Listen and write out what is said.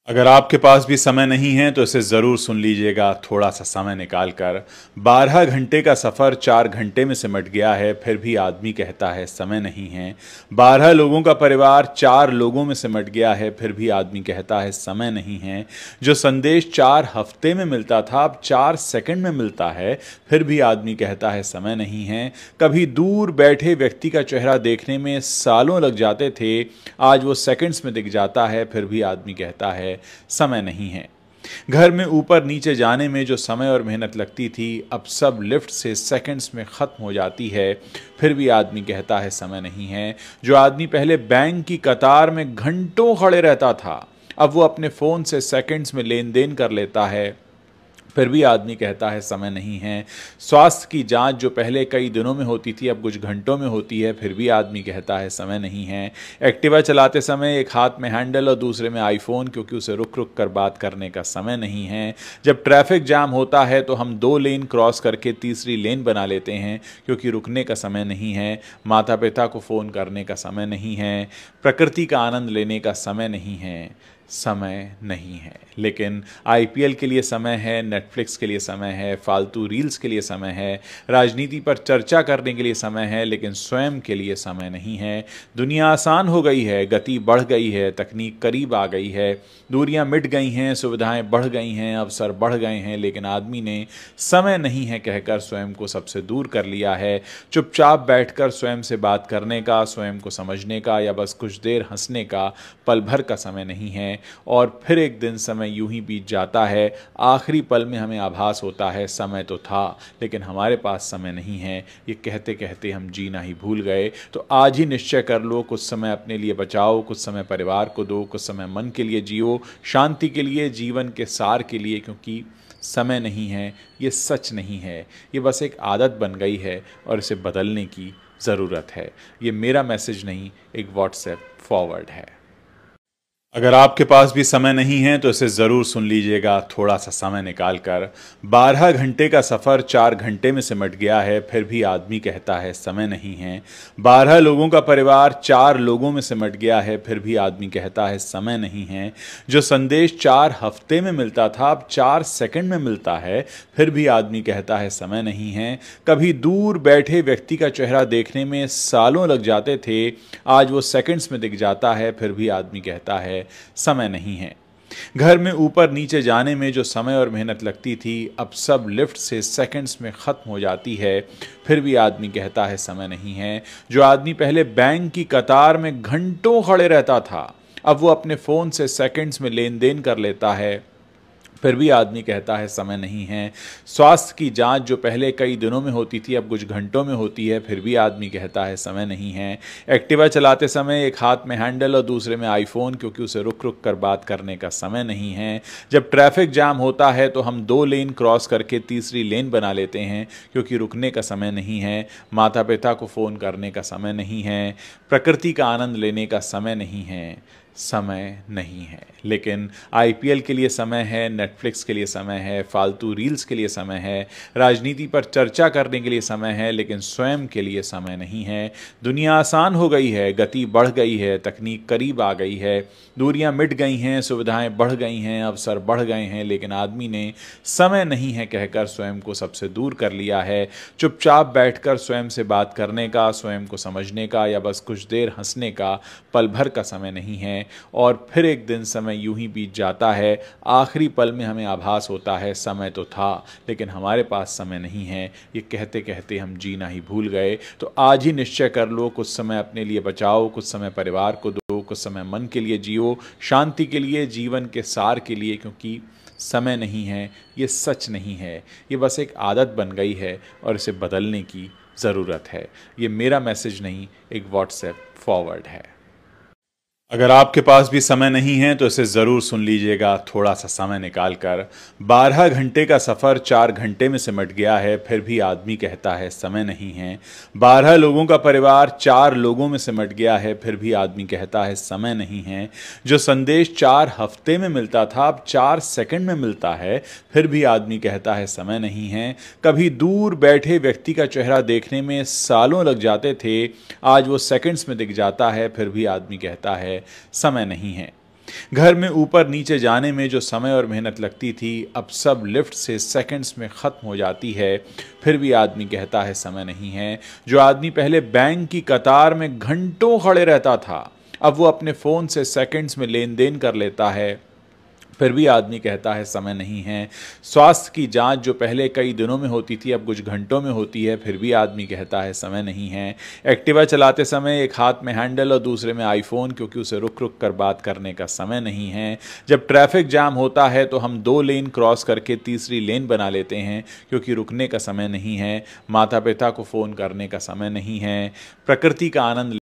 अगर आपके पास भी समय नहीं है तो इसे ज़रूर सुन लीजिएगा थोड़ा सा समय निकाल कर। 12 घंटे का सफ़र 4 घंटे में सिमट गया है, फिर भी आदमी कहता है समय नहीं है। 12 लोगों का परिवार 4 लोगों में सिमट गया है, फिर भी आदमी कहता है समय नहीं है। जो संदेश 4 हफ्ते में मिलता था अब 4 सेकंड में मिलता है, फिर भी आदमी कहता है समय नहीं है। कभी दूर बैठे व्यक्ति का चेहरा देखने में सालों लग जाते थे, आज वो सेकंड्स में दिख जाता है, फिर भी आदमी कहता है समय नहीं है। घर में ऊपर नीचे जाने में जो समय और मेहनत लगती थी अब सब लिफ्ट से सेकंड्स में ख़त्म हो जाती है, फिर भी आदमी कहता है समय नहीं है। जो आदमी पहले बैंक की कतार में घंटों खड़े रहता था अब वो अपने फ़ोन से सेकंड्स में लेन देन कर लेता है, फिर भी आदमी कहता है समय नहीं है। स्वास्थ्य की जांच जो पहले कई दिनों में होती थी अब कुछ घंटों में होती है, फिर भी आदमी कहता है समय नहीं है। एक्टिवा चलाते समय एक हाथ में हैंडल और दूसरे में आईफोन, क्योंकि उसे रुक रुक कर बात करने का समय नहीं है। जब ट्रैफिक जाम होता है तो हम 2 लेन क्रॉस करके तीसरी लेन बना लेते हैं, क्योंकि रुकने का समय नहीं है। माता पिता को फ़ोन करने का समय नहीं है। प्रकृति का आनंद लेने का समय नहीं है। समय नहीं है। लेकिन आईपीएल के लिए समय है, नेटफ्लिक्स के लिए समय है, फालतू रील्स के लिए समय है, राजनीति पर चर्चा करने के लिए समय है, लेकिन स्वयं के लिए समय नहीं है। दुनिया आसान हो गई है, गति बढ़ गई है, तकनीक करीब आ गई है, दूरियां मिट गई हैं, सुविधाएं बढ़ गई हैं, अवसर बढ़ गए हैं, लेकिन आदमी ने समय नहीं है कहकर स्वयं को सबसे दूर कर लिया है। चुपचाप बैठकर स्वयं से बात करने का, स्वयं को समझने का या बस कुछ देर हंसने का पल भर का समय नहीं है। और फिर एक दिन समय यूं ही बीत जाता है। आखिरी पल में हमें आभास होता है समय तो था लेकिन हमारे पास समय नहीं है। ये कहते कहते हम जीना ही भूल गए। तो आज ही निश्चय कर लो, कुछ समय अपने लिए बचाओ, कुछ समय परिवार को दो, कुछ समय मन के लिए जियो, शांति के लिए, जीवन के सार के लिए, क्योंकि समय नहीं है। ये सच नहीं है, ये बस एक आदत बन गई है और इसे बदलने की ज़रूरत है। ये मेरा मैसेज नहीं, एक व्हाट्सएप फॉरवर्ड है। अगर आपके पास भी समय नहीं है तो इसे ज़रूर सुन लीजिएगा थोड़ा सा समय निकाल कर। 12 घंटे का सफ़र 4 घंटे में सिमट गया है, फिर भी आदमी कहता है समय नहीं है। 12 लोगों का परिवार 4 लोगों में सिमट गया है, फिर भी आदमी कहता है समय नहीं है। जो संदेश 4 हफ्ते में मिलता था अब 4 सेकंड में मिलता है, फिर भी आदमी कहता है समय नहीं है। कभी दूर बैठे व्यक्ति का चेहरा देखने में सालों लग जाते थे, आज वो सेकंड्स में दिख जाता है, फिर भी आदमी कहता है समय नहीं है। घर में ऊपर नीचे जाने में जो समय और मेहनत लगती थी अब सब लिफ्ट से सेकंड्स में ख़त्म हो जाती है, फिर भी आदमी कहता है समय नहीं है। जो आदमी पहले बैंक की कतार में घंटों खड़े रहता था अब वो अपने फ़ोन से सेकंड्स में लेन देन कर लेता है, फिर भी आदमी कहता है समय नहीं है। स्वास्थ्य की जांच जो पहले कई दिनों में होती थी अब कुछ घंटों में होती है, फिर भी आदमी कहता है समय नहीं है। एक्टिवा चलाते समय एक हाथ में हैंडल और दूसरे में आईफोन, क्योंकि उसे रुक रुक कर बात करने का समय नहीं है। जब ट्रैफिक जाम होता है तो हम 2 लेन क्रॉस करके तीसरी लेन बना लेते हैं, क्योंकि रुकने का समय नहीं है। माता पिता को फ़ोन करने का समय नहीं है। प्रकृति का आनंद लेने का समय नहीं है। समय नहीं है। लेकिन आईपीएल के लिए समय है, नेटफ्लिक्स के लिए समय है, फालतू रील्स के लिए समय है, राजनीति पर चर्चा करने के लिए समय है, लेकिन स्वयं के लिए समय नहीं है। दुनिया आसान हो गई है, गति बढ़ गई है, तकनीक करीब आ गई है, दूरियां मिट गई हैं, सुविधाएं बढ़ गई हैं, अवसर बढ़ गए हैं, लेकिन आदमी ने समय नहीं है कहकर स्वयं को सबसे दूर कर लिया है। चुपचाप बैठकर स्वयं से बात करने का, स्वयं को समझने का या बस कुछ देर हंसने का पल भर का समय नहीं है। और फिर एक दिन समय यूं ही बीत जाता है। आखिरी पल में हमें आभास होता है समय तो था लेकिन हमारे पास समय नहीं है। ये कहते कहते हम जीना ही भूल गए। तो आज ही निश्चय कर लो, कुछ समय अपने लिए बचाओ, कुछ समय परिवार को दो, कुछ समय मन के लिए जियो, शांति के लिए, जीवन के सार के लिए, क्योंकि समय नहीं है। ये सच नहीं है, ये बस एक आदत बन गई है और इसे बदलने की ज़रूरत है। ये मेरा मैसेज नहीं, एक व्हाट्सएप फॉरवर्ड है। अगर आपके पास भी समय नहीं है तो इसे ज़रूर सुन लीजिएगा थोड़ा सा समय निकाल कर। 12 घंटे का सफ़र 4 घंटे में सिमट गया है, फिर भी आदमी कहता है समय नहीं है। 12 लोगों का परिवार 4 लोगों में सिमट गया है, फिर भी आदमी कहता है समय नहीं है। जो संदेश 4 हफ्ते में मिलता था अब 4 सेकंड में मिलता है, फिर भी आदमी कहता है समय नहीं है। कभी दूर बैठे व्यक्ति का चेहरा देखने में सालों लग जाते थे, आज वो सेकंड्स में दिख जाता है, फिर भी आदमी कहता है समय नहीं है। घर में ऊपर नीचे जाने में जो समय और मेहनत लगती थी अब सब लिफ्ट से सेकंड्स में ख़त्म हो जाती है। फिर भी आदमी कहता है समय नहीं है। जो आदमी पहले बैंक की कतार में घंटों खड़े रहता था अब वो अपने फ़ोन से सेकंड्स में लेन देन कर लेता है। फिर भी आदमी कहता है समय नहीं है। स्वास्थ्य की जांच जो पहले कई दिनों में होती थी अब कुछ घंटों में होती है। फिर भी आदमी कहता है समय नहीं है। एक्टिवा चलाते समय एक हाथ में हैंडल और दूसरे में आईफोन क्योंकि उसे रुक रुक कर बात करने का समय नहीं है। जब ट्रैफिक जाम होता है तो हम 2 लेन क्रॉस करके तीसरी लेन बना लेते हैं क्योंकि रुकने का समय नहीं है। माता पिता को फ़ोन करने का समय नहीं है। प्रकृति का आनंद